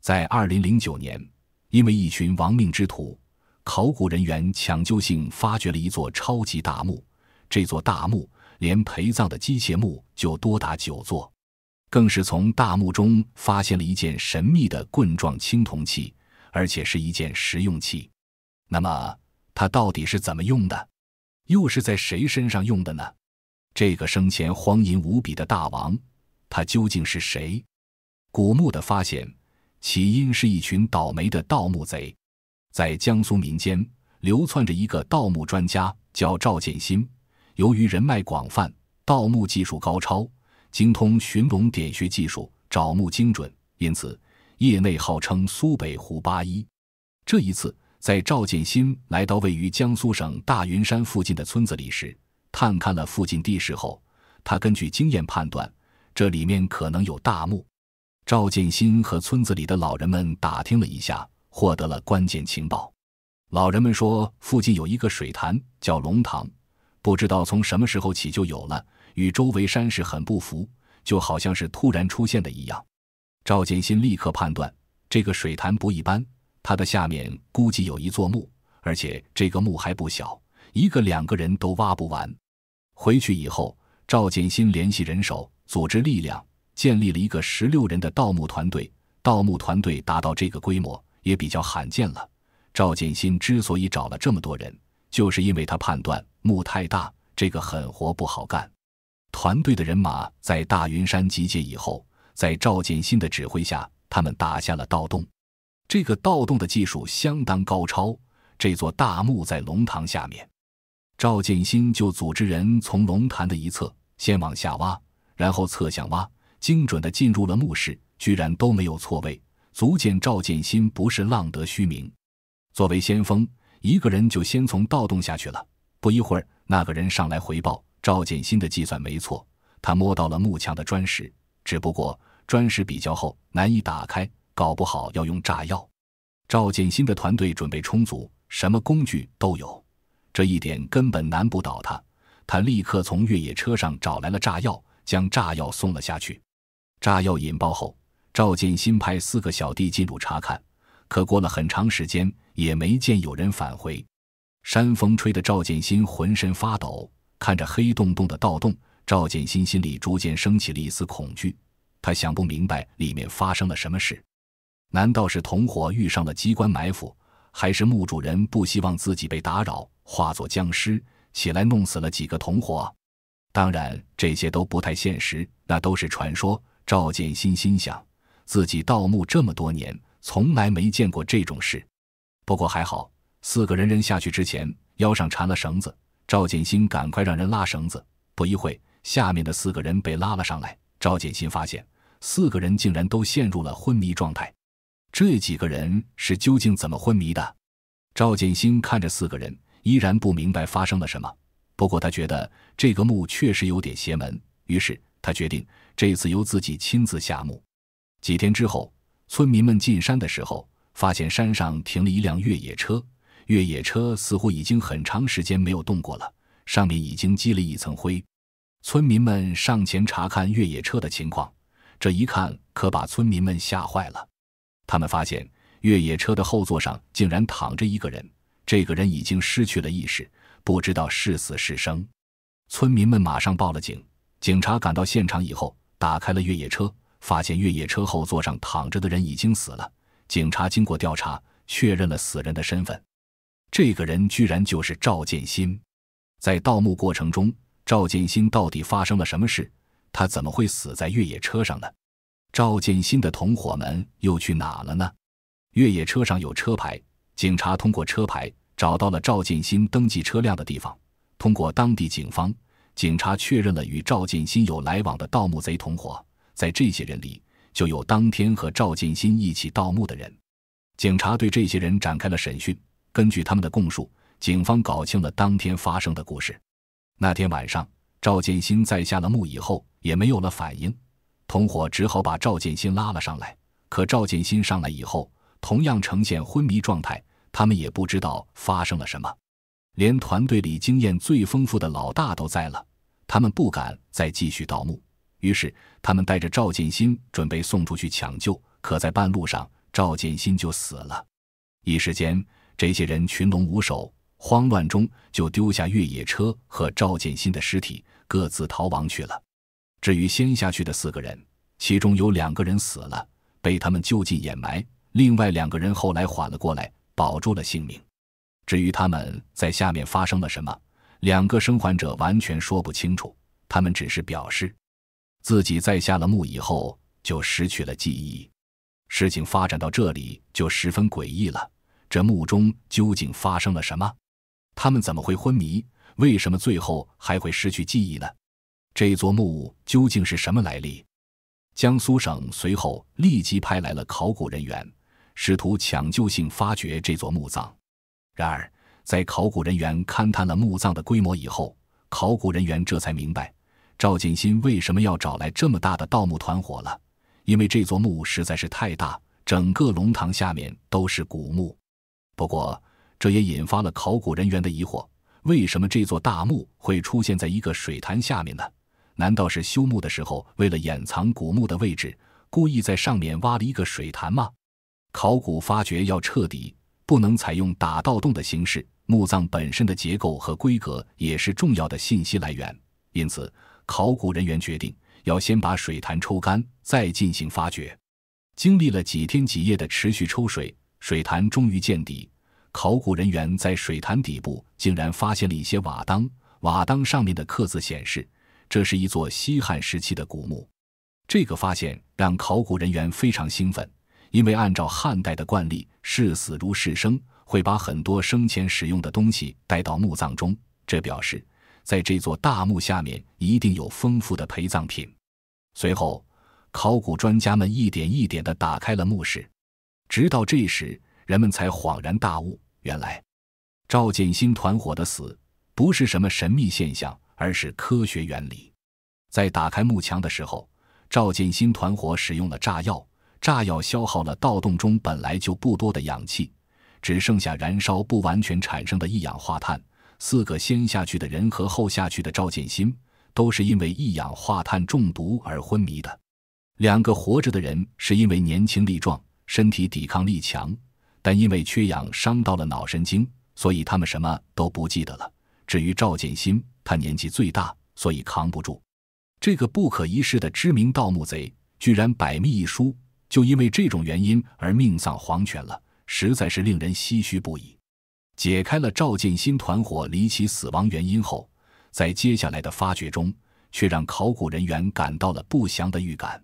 在2009年，因为一群亡命之徒，考古人员抢救性发掘了一座超级大墓，这座大墓连陪葬的机械墓就多达9座，更是从大墓中发现了一件神秘的棍状青铜器，而且是一件实用器。那么它到底是怎么用的？又是在谁身上用的呢？这个生前荒淫无比的大王，他究竟是谁？古墓的发现起因是一群倒霉的盗墓贼。在江苏民间流窜着一个盗墓专家，叫赵建新。由于人脉广泛，盗墓技术高超，精通寻龙点穴技术，找墓精准，因此业内号称苏北胡八一。这一次在赵建新来到位于江苏省大云山附近的村子里时，探看了附近地势后，他根据经验判断，这里面可能有大墓。赵建新和村子里的老人们打听了一下，获得了关键情报。老人们说，附近有一个水潭叫龙塘，不知道从什么时候起就有了，与周围山势很不符，就好像是突然出现的一样。赵建新立刻判断这个水潭不一般，它的下面估计有一座墓，而且这个墓还不小，1个2个人都挖不完。回去以后，赵建新联系人手，组织力量，建立了一个16人的盗墓团队。盗墓团队达到这个规模也比较罕见了。赵建新之所以找了这么多人，就是因为他判断墓太大，这个狠活不好干。团队的人马在大云山集结以后，在赵建新的指挥下，他们打下了盗洞。这个盗洞的技术相当高超，这座大墓在龙塘下面。赵建新就组织人从龙潭的一侧先往下挖，然后侧向挖，精准地进入了墓室，居然都没有错位，足见赵建新不是浪得虚名。作为先锋，一个人就先从盗洞下去了。不一会儿，那个人上来回报，赵建新的计算没错，他摸到了墓墙的砖石，只不过砖石比较厚，难以打开，搞不好要用炸药。赵建新的团队准备充足，什么工具都有，这一点根本难不倒他。他立刻从越野车上找来了炸药，将炸药送了下去。炸药引爆后，赵建新派4个小弟进入查看，可过了很长时间也没见有人返回。山风吹得赵建新浑身发抖，看着黑洞洞的盗洞，赵建新心里逐渐升起了一丝恐惧。他想不明白里面发生了什么事，难道是同伙遇上了机关埋伏，还是墓主人不希望自己被打扰，化作僵尸起来弄死了几个同伙？当然这些都不太现实，那都是传说。赵建新心想，自己盗墓这么多年，从来没见过这种事。不过还好，4个人下去之前腰上缠了绳子，赵建新赶快让人拉绳子。不一会，下面的4个人被拉了上来，赵建新发现4个人竟然都陷入了昏迷状态。这几个人是究竟怎么昏迷的？赵建新看着4个人，依然不明白发生了什么。不过他觉得这个墓确实有点邪门，于是他决定这次由自己亲自下墓。几天之后，村民们进山的时候，发现山上停了一辆越野车，越野车似乎已经很长时间没有动过了，上面已经积了一层灰。村民们上前查看越野车的情况，这一看可把村民们吓坏了。他们发现越野车的后座上竟然躺着一个人，这个人已经失去了意识，不知道是死是生。村民们马上报了警，警察赶到现场以后，打开了越野车，发现越野车后座上躺着的人已经死了。警察经过调查，确认了死人的身份，这个人居然就是赵建新。在盗墓过程中，赵建新到底发生了什么事？他怎么会死在越野车上呢？赵建新的同伙们又去哪了呢？越野车上有车牌，警察通过车牌找到了赵建新登记车辆的地方。通过当地警方，警察确认了与赵建新有来往的盗墓贼同伙，在这些人里就有当天和赵建新一起盗墓的人。警察对这些人展开了审讯，根据他们的供述，警方搞清了当天发生的故事。那天晚上，赵建新在下了墓以后也没有了反应，同伙只好把赵建新拉了上来。可赵建新上来以后，同样呈现昏迷状态，他们也不知道发生了什么。连团队里经验最丰富的老大都在了，他们不敢再继续盗墓，于是他们带着赵建新准备送出去抢救。可在半路上，赵建新就死了。一时间，这些人群龙无首，慌乱中就丢下越野车和赵建新的尸体，各自逃亡去了。至于先下去的4个人，其中有2个人死了，被他们就近掩埋，另外2个人后来缓了过来，保住了性命。至于他们在下面发生了什么，2个生还者完全说不清楚，他们只是表示自己在下了墓以后就失去了记忆。事情发展到这里就十分诡异了，这墓中究竟发生了什么？他们怎么会昏迷？为什么最后还会失去记忆呢？这座墓究竟是什么来历？江苏省随后立即派来了考古人员，试图抢救性发掘这座墓葬。然而，在考古人员勘探了墓葬的规模以后，考古人员这才明白，赵建新为什么要找来这么大的盗墓团伙了。因为这座墓实在是太大，整个龙堂下面都是古墓。不过，这也引发了考古人员的疑惑，为什么这座大墓会出现在一个水潭下面呢？难道是修墓的时候为了掩藏古墓的位置，故意在上面挖了一个水潭吗？考古发掘要彻底，不能采用打盗洞的形式，墓葬本身的结构和规格也是重要的信息来源。因此，考古人员决定要先把水潭抽干，再进行发掘。经历了几天几夜的持续抽水，水潭终于见底。考古人员在水潭底部竟然发现了一些瓦当，瓦当上面的刻字显示，这是一座西汉时期的古墓。这个发现让考古人员非常兴奋，因为按照汉代的惯例，视死如视生，会把很多生前使用的东西带到墓葬中，这表示在这座大墓下面一定有丰富的陪葬品。随后，考古专家们一点一点地打开了墓室，直到这时，人们才恍然大悟，原来赵建新团伙的死不是什么神秘现象，而是科学原理。在打开墓墙的时候，赵建新团伙使用了炸药，炸药消耗了盗洞中本来就不多的氧气，只剩下燃烧不完全产生的一氧化碳。4个先下去的人和后下去的赵建新都是因为一氧化碳中毒而昏迷的。2个活着的人是因为年轻力壮，身体抵抗力强，但因为缺氧伤到了脑神经，所以他们什么都不记得了。至于赵建新，他年纪最大，所以扛不住。这个不可一世的知名盗墓贼居然百密一疏，就因为这种原因而命丧黄泉了，实在是令人唏嘘不已。解开了赵建新团伙离奇死亡原因后，在接下来的发掘中，却让考古人员感到了不祥的预感。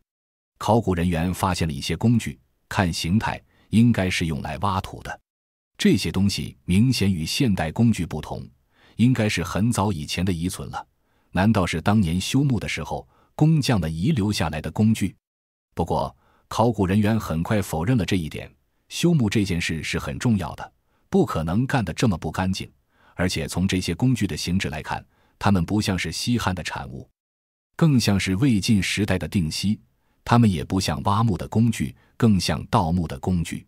考古人员发现了一些工具，看形态应该是用来挖土的。这些东西明显与现代工具不同，应该是很早以前的遗存了。难道是当年修墓的时候工匠们遗留下来的工具？不过，考古人员很快否认了这一点。修墓这件事是很重要的，不可能干得这么不干净。而且从这些工具的形制来看，它们不像是西汉的产物，更像是魏晋时代的定锡。它们也不像挖墓的工具，更像盗墓的工具。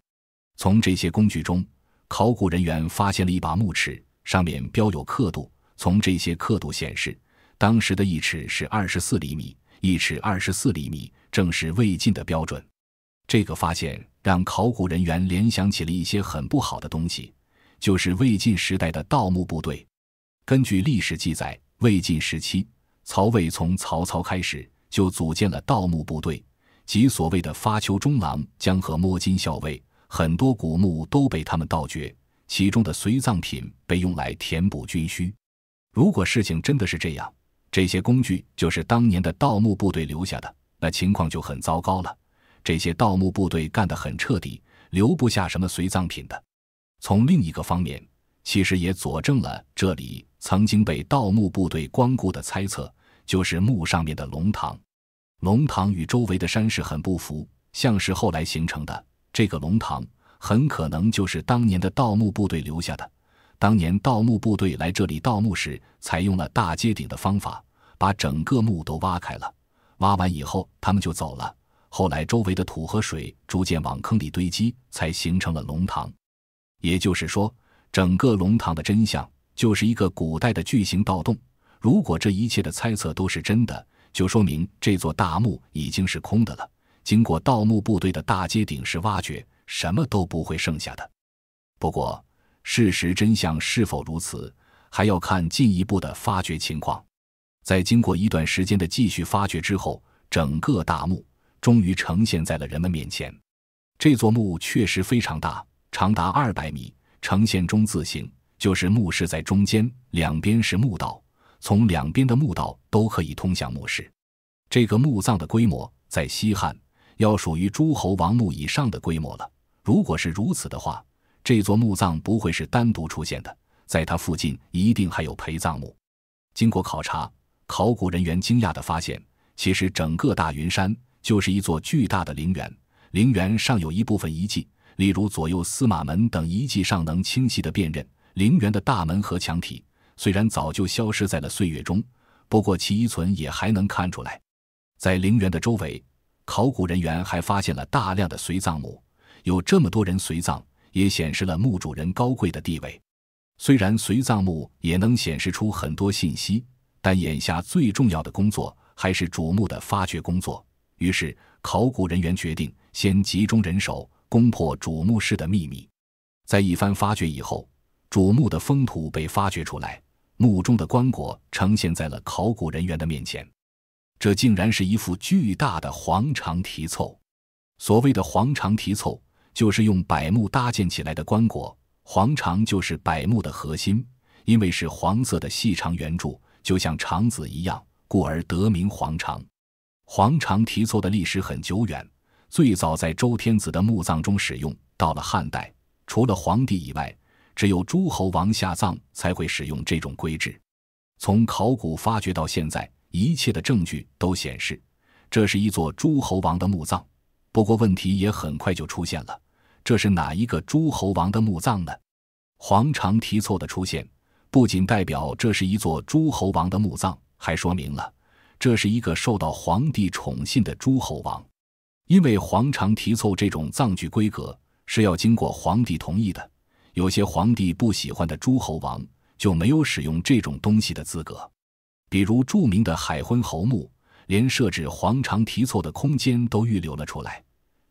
从这些工具中，考古人员发现了一把木尺，上面标有刻度。从这些刻度显示，当时的一尺是24厘米，一尺24厘米，正是魏晋的标准。这个发现让考古人员联想起了一些很不好的东西，就是魏晋时代的盗墓部队。根据历史记载，魏晋时期，曹魏从曹操开始就组建了盗墓部队，即所谓的发丘中郎将和摸金校尉，很多古墓都被他们盗掘，其中的随葬品被用来填补军需。如果事情真的是这样，这些工具就是当年的盗墓部队留下的，那情况就很糟糕了。这些盗墓部队干得很彻底，留不下什么随葬品的。从另一个方面，其实也佐证了这里曾经被盗墓部队光顾的猜测，就是墓上面的龙堂。龙堂与周围的山势很不符，像是后来形成的。这个龙堂很可能就是当年的盗墓部队留下的。当年盗墓部队来这里盗墓时，采用了大揭顶的方法，把整个墓都挖开了。挖完以后，他们就走了。后来周围的土和水逐渐往坑里堆积，才形成了龙堂。也就是说，整个龙堂的真相就是一个古代的巨型盗洞。如果这一切的猜测都是真的，就说明这座大墓已经是空的了。经过盗墓部队的大揭顶式挖掘，什么都不会剩下的。不过，事实真相是否如此，还要看进一步的发掘情况。在经过一段时间的继续发掘之后，整个大墓终于呈现在了人们面前。这座墓确实非常大，长达200米，呈现中字形，就是墓室在中间，两边是墓道，从两边的墓道都可以通向墓室。这个墓葬的规模在西汉要属于诸侯王墓以上的规模了。如果是如此的话，这座墓葬不会是单独出现的，在它附近一定还有陪葬墓。经过考察，考古人员惊讶地发现，其实整个大云山就是一座巨大的陵园，陵园上有一部分遗迹，例如左右司马门等遗迹上能清晰地辨认。陵园的大门和墙体虽然早就消失在了岁月中，不过其遗存也还能看出来。在陵园的周围，考古人员还发现了大量的随葬墓，有这么多人随葬，也显示了墓主人高贵的地位。虽然随葬墓也能显示出很多信息，但眼下最重要的工作还是主墓的发掘工作。于是，考古人员决定先集中人手，攻破主墓室的秘密。在一番发掘以后，主墓的封土被发掘出来，墓中的棺椁呈现在了考古人员的面前。这竟然是一副巨大的黄肠题凑。所谓的黄肠题凑，就是用柏木搭建起来的棺椁，黄肠就是柏木的核心，因为是黄色的细长圆柱，就像肠子一样，故而得名黄肠。黄肠题凑的历史很久远，最早在周天子的墓葬中使用，到了汉代，除了皇帝以外，只有诸侯王下葬才会使用这种规制。从考古发掘到现在，一切的证据都显示，这是一座诸侯王的墓葬。不过问题也很快就出现了，这是哪一个诸侯王的墓葬呢？黄肠题凑的出现，不仅代表这是一座诸侯王的墓葬，还说明了这是一个受到皇帝宠信的诸侯王。因为黄肠题凑这种葬具规格是要经过皇帝同意的，有些皇帝不喜欢的诸侯王就没有使用这种东西的资格。比如著名的海昏侯墓，连设置黄肠题凑的空间都预留了出来，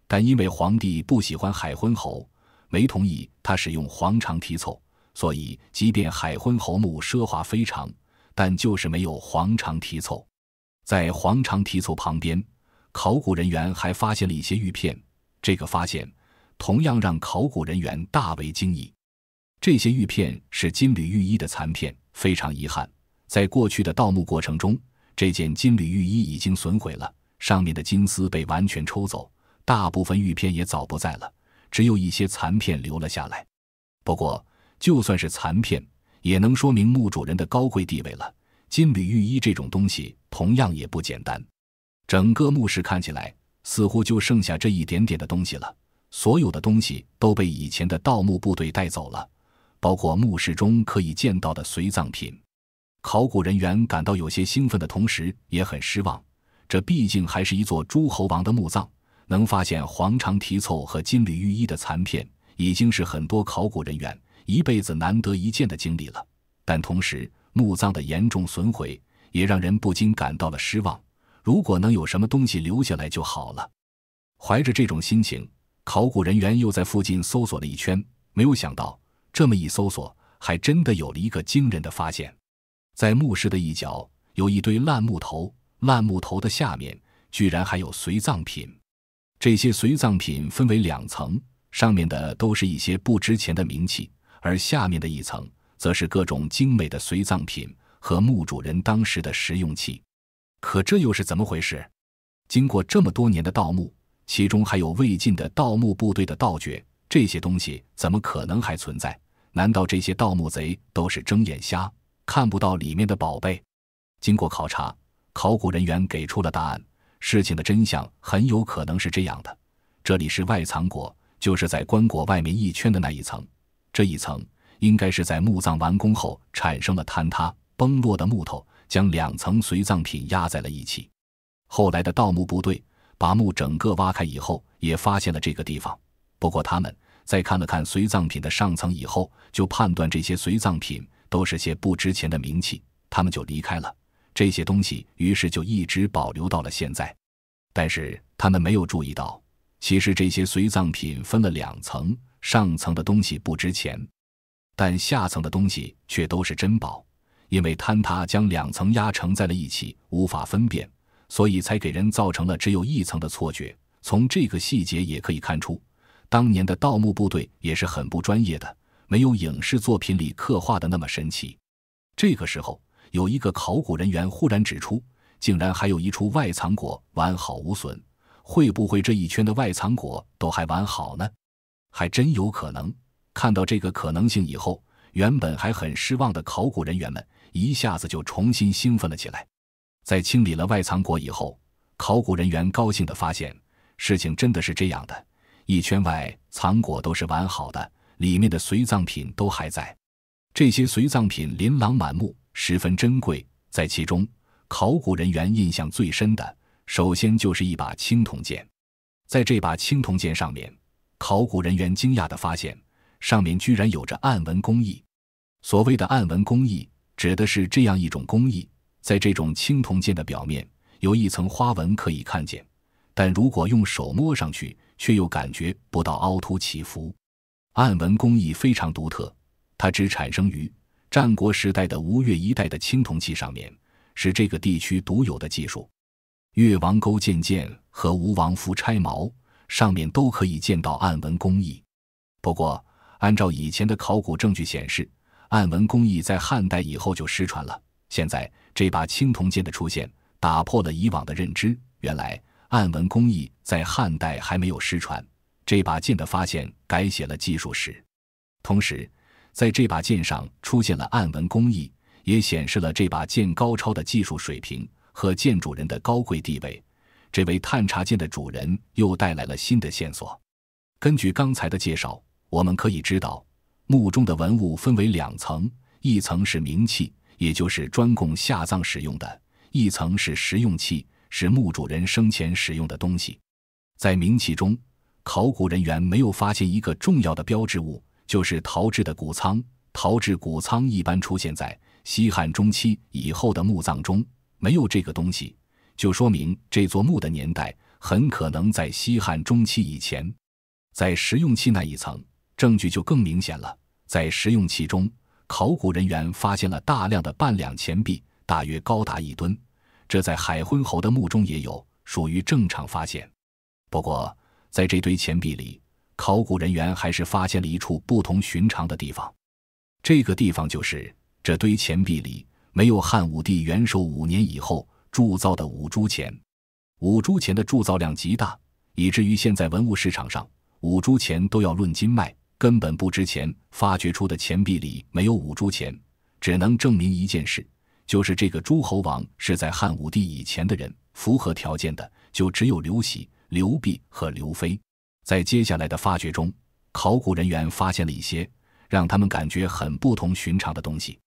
但因为皇帝不喜欢海昏侯，没同意他使用黄肠题凑，所以即便海昏侯墓奢华非常，但就是没有黄肠题凑。在黄肠题凑旁边，考古人员还发现了一些玉片，这个发现同样让考古人员大为惊异。这些玉片是金缕玉衣的残片，非常遗憾，在过去的盗墓过程中，这件金缕玉衣已经损毁了，上面的金丝被完全抽走，大部分玉片也早不在了，只有一些残片留了下来。不过，就算是残片，也能说明墓主人的高贵地位了。金缕玉衣这种东西同样也不简单。整个墓室看起来似乎就剩下这一点点的东西了，所有的东西都被以前的盗墓部队带走了，包括墓室中可以见到的随葬品。考古人员感到有些兴奋的同时也很失望，这毕竟还是一座诸侯王的墓葬，能发现黄肠题凑和金缕玉衣的残片，已经是很多考古人员一辈子难得一见的经历了。但同时，墓葬的严重损毁也让人不禁感到了失望，如果能有什么东西留下来就好了。怀着这种心情，考古人员又在附近搜索了一圈，没有想到这么一搜索，还真的有了一个惊人的发现。在墓室的一角有一堆烂木头，烂木头的下面居然还有随葬品。这些随葬品分为2层，上面的都是一些不值钱的冥器，而下面的一层则是各种精美的随葬品和墓主人当时的食用器。可这又是怎么回事？经过这么多年的盗墓，其中还有未尽的盗墓部队的盗掘，这些东西怎么可能还存在？难道这些盗墓贼都是睁眼瞎，看不到里面的宝贝？经过考察，考古人员给出了答案，事情的真相很有可能是这样的。这里是外藏椁，就是在棺椁外面一圈的那一层，这一层应该是在墓葬完工后产生了坍塌崩落的木头，将2层随葬品压在了一起。后来的盗墓部队把墓整个挖开以后，也发现了这个地方。不过他们在看了看随葬品的上层以后，就判断这些随葬品都是些不值钱的冥器，他们就离开了。这些东西于是就一直保留到了现在。但是他们没有注意到，其实这些随葬品分了2层，上层的东西不值钱，但下层的东西却都是珍宝，因为坍塌将2层压承在了一起，无法分辨，所以才给人造成了只有1层的错觉。从这个细节也可以看出，当年的盗墓部队也是很不专业的，没有影视作品里刻画的那么神奇。这个时候，有一个考古人员忽然指出，竟然还有一处外藏椁完好无损，会不会这一圈的外藏椁都还完好呢？还真有可能。看到这个可能性以后，原本还很失望的考古人员们一下子就重新兴奋了起来。在清理了外藏椁以后，考古人员高兴地发现，事情真的是这样的，一圈外藏椁都是完好的，里面的随葬品都还在。这些随葬品琳琅满目，十分珍贵。在其中，考古人员印象最深的，首先就是一把青铜剑。在这把青铜剑上面，考古人员惊讶地发现，上面居然有着暗纹工艺。所谓的暗纹工艺，指的是这样一种工艺，在这种青铜剑的表面有一层花纹可以看见，但如果用手摸上去，却又感觉不到凹凸起伏。暗纹工艺非常独特，它只产生于战国时代的吴越一带的青铜器上面，是这个地区独有的技术。越王勾践剑和吴王夫差矛上面都可以见到暗纹工艺。不过，按照以前的考古证据显示，暗纹工艺在汉代以后就失传了。现在这把青铜剑的出现，打破了以往的认知，原来暗纹工艺在汉代还没有失传，这把剑的发现改写了技术史。同时，在这把剑上出现了暗纹工艺，也显示了这把剑高超的技术水平和剑主人的高贵地位。这位探查剑的主人又带来了新的线索。根据刚才的介绍，我们可以知道，墓中的文物分为2层，一层是冥器，也就是专供下葬使用的；一层是实用器，是墓主人生前使用的东西。在冥器中，考古人员没有发现一个重要的标志物，就是陶制的谷仓。陶制谷仓一般出现在西汉中期以后的墓葬中，没有这个东西，就说明这座墓的年代很可能在西汉中期以前。在实用器那一层，证据就更明显了。在实用器中，考古人员发现了大量的半两钱币，大约高达1吨，这在海昏侯的墓中也有，属于正常发现。不过，在这堆钱币里，考古人员还是发现了一处不同寻常的地方。这个地方就是这堆钱币里没有汉武帝元狩5年以后铸造的五铢钱。五铢钱的铸造量极大，以至于现在文物市场上五铢钱都要论斤卖，根本不值钱。发掘出的钱币里没有五铢钱，只能证明一件事，就是这个诸侯王是在汉武帝以前的人，符合条件的就只有刘喜、刘弼和刘飞。在接下来的发掘中，考古人员发现了一些让他们感觉很不同寻常的东西。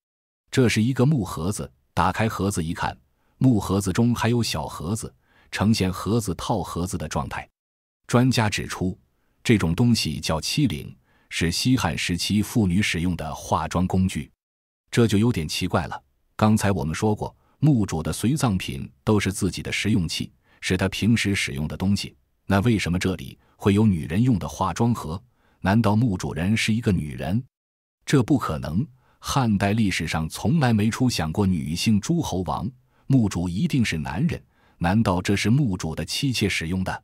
这是一个木盒子，打开盒子一看，木盒子中还有小盒子，呈现盒子套盒子的状态。专家指出，这种东西叫漆翎，是西汉时期妇女使用的化妆工具。这就有点奇怪了，刚才我们说过，墓主的随葬品都是自己的实用器，是他平时使用的东西，那为什么这里会有女人用的化妆盒？难道墓主人是一个女人？这不可能，汉代历史上从来没出现过女性诸侯王，墓主一定是男人。难道这是墓主的妻妾使用的？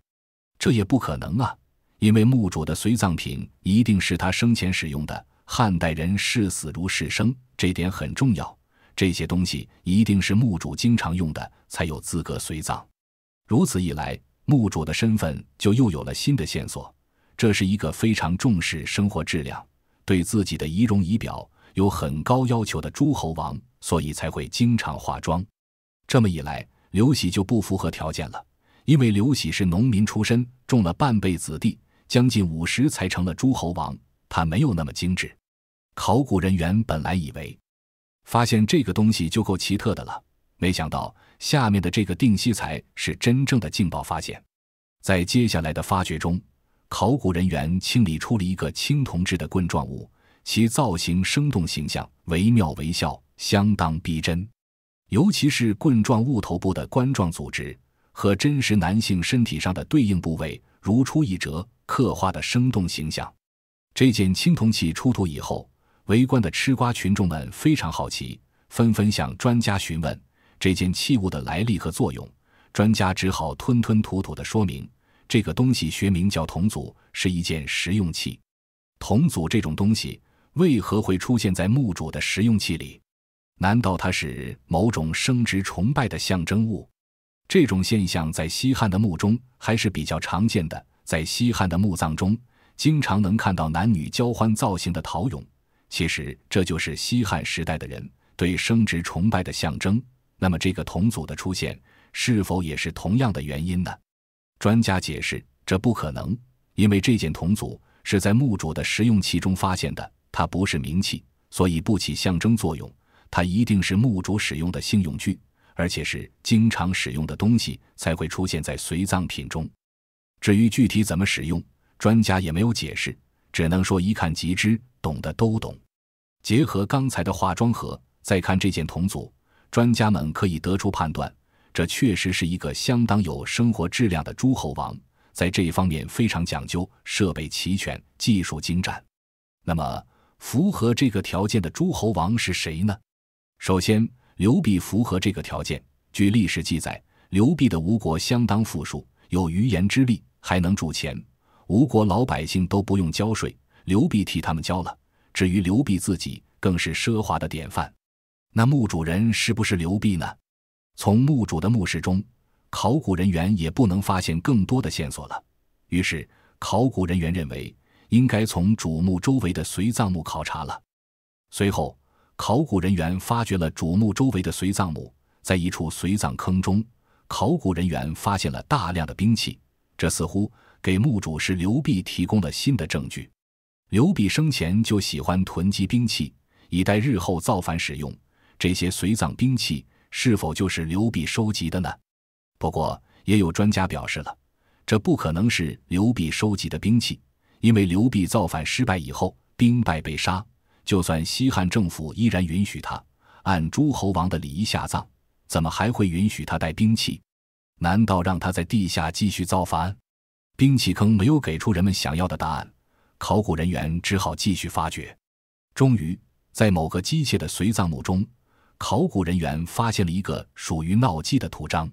这也不可能啊，因为墓主的随葬品一定是他生前使用的。汉代人视死如视生，这点很重要，这些东西一定是墓主经常用的，才有资格随葬。如此一来，墓主的身份就又有了新的线索，这是一个非常重视生活质量，对自己的仪容仪表有很高要求的诸侯王，所以才会经常化妆。这么一来，刘喜就不符合条件了，因为刘喜是农民出身，种了半辈子地，将近50才成了诸侯王，他没有那么精致。考古人员本来以为发现这个东西就够奇特的了，没想到下面的这个定西才是真正的劲爆发现。在接下来的发掘中，考古人员清理出了一个青铜制的棍状物，其造型生动形象，惟妙惟肖，相当逼真。尤其是棍状物头部的冠状组织和真实男性身体上的对应部位如出一辙，刻画的生动形象。这件青铜器出土以后，围观的吃瓜群众们非常好奇，纷纷向专家询问这件器物的来历和作用。专家只好吞吞吐吐地说明，这个东西学名叫铜组，是一件食用器。铜组这种东西为何会出现在墓主的食用器里？难道它是某种生殖崇拜的象征物？这种现象在西汉的墓中还是比较常见的，在西汉的墓葬中经常能看到男女交欢造型的陶俑，其实这就是西汉时代的人对生殖崇拜的象征。那么这个铜组的出现是否也是同样的原因呢？专家解释，这不可能，因为这件铜组是在墓主的食用器中发现的，它不是冥器，所以不起象征作用，它一定是墓主使用的性用具，而且是经常使用的东西才会出现在随葬品中。至于具体怎么使用，专家也没有解释，只能说一看即知，懂的都懂。结合刚才的化妆盒，再看这件铜组，专家们可以得出判断，这确实是一个相当有生活质量的诸侯王，在这一方面非常讲究，设备齐全，技术精湛。那么符合这个条件的诸侯王是谁呢？首先，刘濞符合这个条件。据历史记载，刘濞的吴国相当富庶，有余盐之力，还能铸钱，吴国老百姓都不用交税，刘濞替他们交了。至于刘濞自己，更是奢华的典范。那墓主人是不是刘濞呢？从墓主的墓室中，考古人员也不能发现更多的线索了。于是，考古人员认为应该从主墓周围的随葬墓考察了。随后，考古人员发掘了主墓周围的随葬墓，在一处随葬坑中，考古人员发现了大量的兵器，这似乎给墓主是刘濞提供了新的证据。刘濞生前就喜欢囤积兵器，以待日后造反使用。这些随葬兵器是否就是刘濞收集的呢？不过也有专家表示了，这不可能是刘濞收集的兵器，因为刘濞造反失败以后兵败被杀，就算西汉政府依然允许他按诸侯王的礼仪下葬，怎么还会允许他带兵器？难道让他在地下继续造反？兵器坑没有给出人们想要的答案，考古人员只好继续发掘。终于在某个机械的随葬墓中，考古人员发现了一个属于闹姬的图章。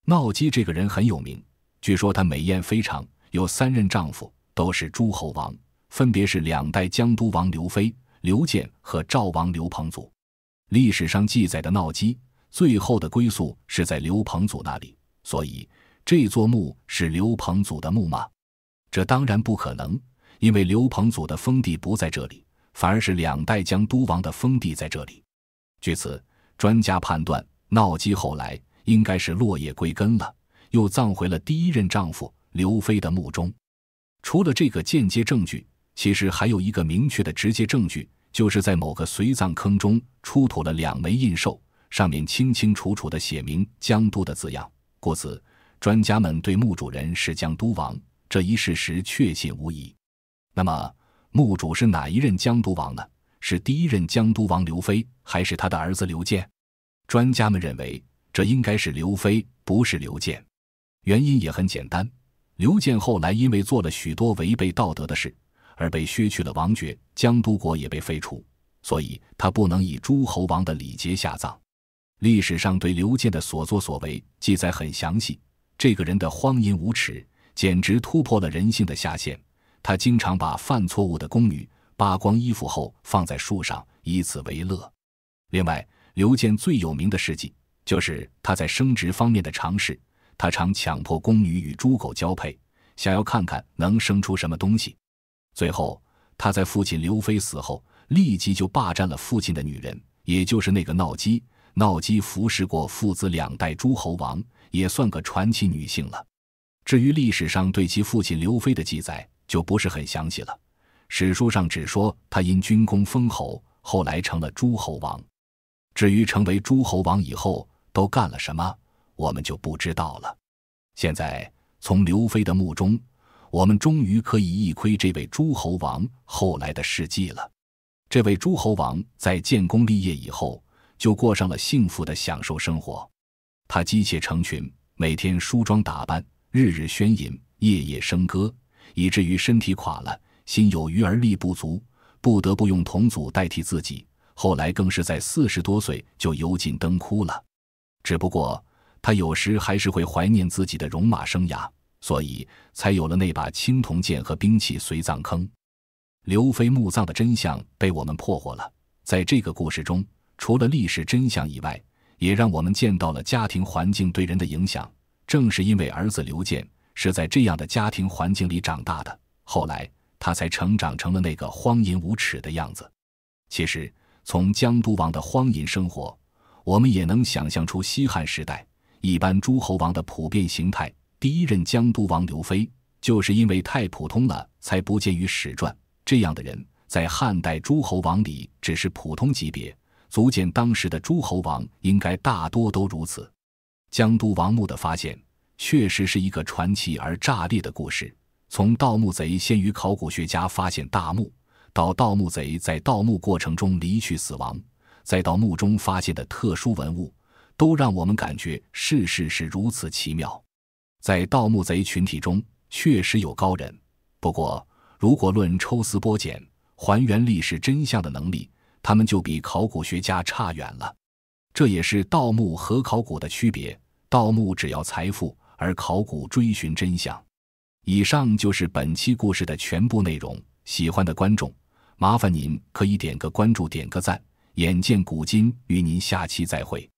闹姬这个人很有名，据说她美艳非常，有3任丈夫，都是诸侯王，分别是2代江都王刘飞、刘建和赵王刘彭祖。历史上记载的闹姬最后的归宿是在刘彭祖那里，所以这座墓是刘彭祖的墓吗？这当然不可能，因为刘彭祖的封地不在这里，反而是2代江都王的封地在这里。据此，专家判断闹姬后来应该是落叶归根了，又葬回了第1任丈夫刘飞的墓中。除了这个间接证据，其实还有一个明确的直接证据，就是在某个随葬坑中出土了2枚印绶，上面清清楚楚地写明江都的字样，故此专家们对墓主人是江都王这一事实确信无疑。那么墓主是哪1任江都王呢？是第1任江都王刘飞，还是他的儿子刘建？专家们认为这应该是刘飞，不是刘建。原因也很简单，刘建后来因为做了许多违背道德的事，而被削去了王爵，江都国也被废除，所以他不能以诸侯王的礼节下葬。历史上对刘建的所作所为记载很详细，这个人的荒淫无耻简直突破了人性的下限。他经常把犯错误的宫女扒光衣服后放在树上，以此为乐。另外，刘建最有名的事迹就是他在生殖方面的尝试，他常强迫宫女与猪狗交配，想要看看能生出什么东西。最后，他在父亲刘飞死后，立即就霸占了父亲的女人，也就是那个闹姬。闹姬服侍过父子2代诸侯王，也算个传奇女性了。至于历史上对其父亲刘飞的记载，就不是很详细了。史书上只说他因军功封侯，后来成了诸侯王。至于成为诸侯王以后都干了什么，我们就不知道了。现在从刘飞的墓中，我们终于可以一窥这位诸侯王后来的事迹了。这位诸侯王在建功立业以后，就过上了幸福的享受生活。他妻妾成群，每天梳妆打扮，日日喧吟，夜夜笙歌，以至于身体垮了，心有余而力不足，不得不用同祖代替自己。后来更是在40多岁就油尽灯枯了。只不过他有时还是会怀念自己的戎马生涯，所以才有了那把青铜剑和兵器随葬坑。刘飞墓葬的真相被我们破获了。在这个故事中，除了历史真相以外，也让我们见到了家庭环境对人的影响。正是因为儿子刘建是在这样的家庭环境里长大的，后来他才成长成了那个荒淫无耻的样子。其实从江都王的荒淫生活，我们也能想象出西汉时代一般诸侯王的普遍形态。第一任江都王刘飞就是因为太普通了才不见于史传，这样的人在汉代诸侯王里只是普通级别，足见当时的诸侯王应该大多都如此。江都王墓的发现确实是一个传奇而炸裂的故事。从盗墓贼先于考古学家发现大墓，到盗墓贼在盗墓过程中离去死亡，再到墓中发现的特殊文物，都让我们感觉世事是如此奇妙。在盗墓贼群体中确实有高人，不过如果论抽丝剥茧还原历史真相的能力，他们就比考古学家差远了。这也是盗墓和考古的区别，盗墓只要财富，而考古追寻真相。以上就是本期故事的全部内容，喜欢的观众麻烦您可以点个关注点个赞，眼见古今，与您下期再会。